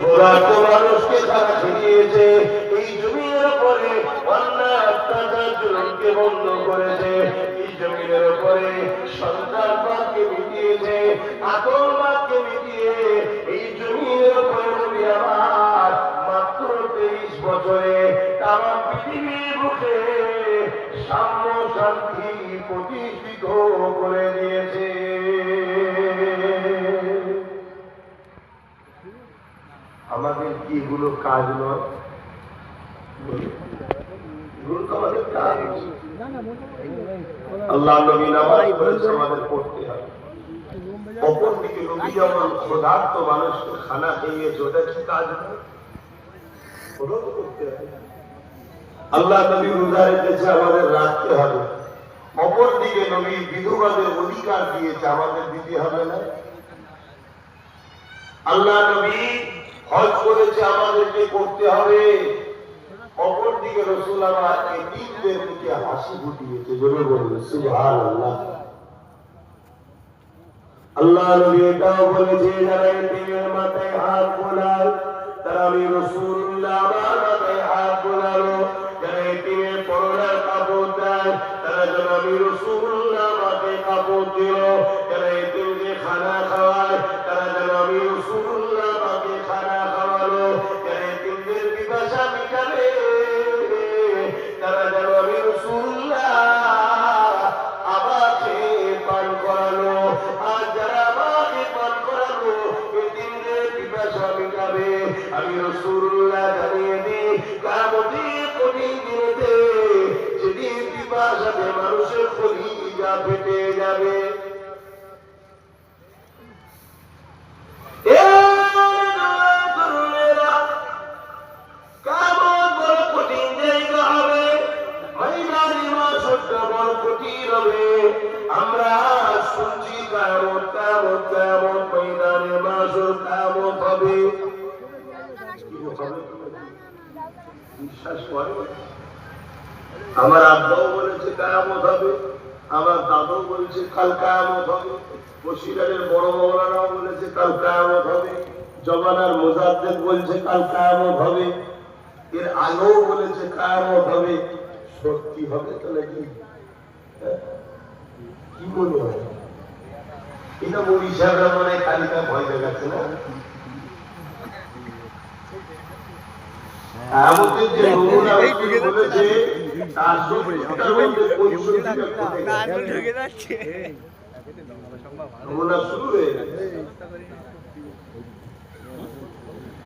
ওরা তো মানুষকে খানা ছিনিয়েছে, এই জমিনের উপরে অন্যায় অত্যাচার জুলুমকে বন্ধ করেছে, এই জমিনের উপরে সন্ত্রাসবাদকে মিটিয়েছে, আতঙ্কবাদকে মিটিয়ে এই জমিনের উপরে নবী আমার মাত্র 23 বছরে তারা পৃথিবীর মুখে সাম্য শান্তি প্রতিষ্ঠিত করে দিয়েছে। আমাদের কি এগুলো কাজ নয়? আমাদের কাজ। আল্লাহ নবী নামাজ পড়েছে, আমাদের পড়তে হবে। অপরদিকে নবী যেমন ক্ষুধার্ত মানুষকে খানা খাইয়েছে, ওটা কি কাজ নয়? ওটা তো করতে হবে। আল্লাহ নবী রোজা রেখেছে, আমাদের রাখতে হবে। অপরদিকে নবী বিধবাদের অধিকার দিয়েছে, আমাদের দিতে হবে না? আল্লাহ নবী হজ করেছে, আমাদেরকে করতে হবে। অপরদিকে রাসূল আমার এতিমদের দিকে হাসি ফুটিয়েছে, জোরে বলুন সুবহানাল্লাহ। আল্লাহ নবী এটাও বলেছে, যারা এতিমের মাথায় হাত বোলায় তারা আমি রাসূলুল্লাহ আমার মাথায় হাত বোলালো, যারা এতিমের পরনের কাপড় দেয় তারা যেন আমি রাসূলুল্লাহ মাথায় কাপড় দিল, যারা এতিমকে খানা খাওয়ায় তারা যেন আমি রাসূলুল্লাহ মাকে খানা খাওয়ালো, যারা এতিমদের পিপাসা মিটাবে তারা যেন আমি রাসূলুল্লাহ আমাকে পান করালো, আর যারা আমাকে পান করালো এতিমদের পিপাসা মিটাবে। আমি রাসূলুল্লাহ জানিয়ে দিই, কিয়ামতের কঠিন দিনেতে যেদিন পিপাসাতে মানুষের কলিজা ফেটে যাবে, আমরা শুনছি কিয়ামত কিয়ামত কিয়ামত ময়দানে মাশর কিয়ামত হবে। বিশ্বাস করে? আমার আব্বাও বলেছে কিয়ামত হবে, আমার দাদাও বলেছে কাল কিয়ামত হবে, বসিরারের বড় মাওলানাও বলেছে কাল কিয়ামত হবে, জমানার মুজাদ্দিদ বলছে কাল কিয়ামত হবে, এর আগেও বলেছে কিয়ামত হবে। সত্যি হবে তো নাকি? কি মনে হয়? এটা মরিষারা মনে কালিকা ভয় দেখাচ্ছে না? আমাদের যে নমুনা বলেছে তার সত্যিটার মধ্যে নমুনা শুরু হয়ে গেছে।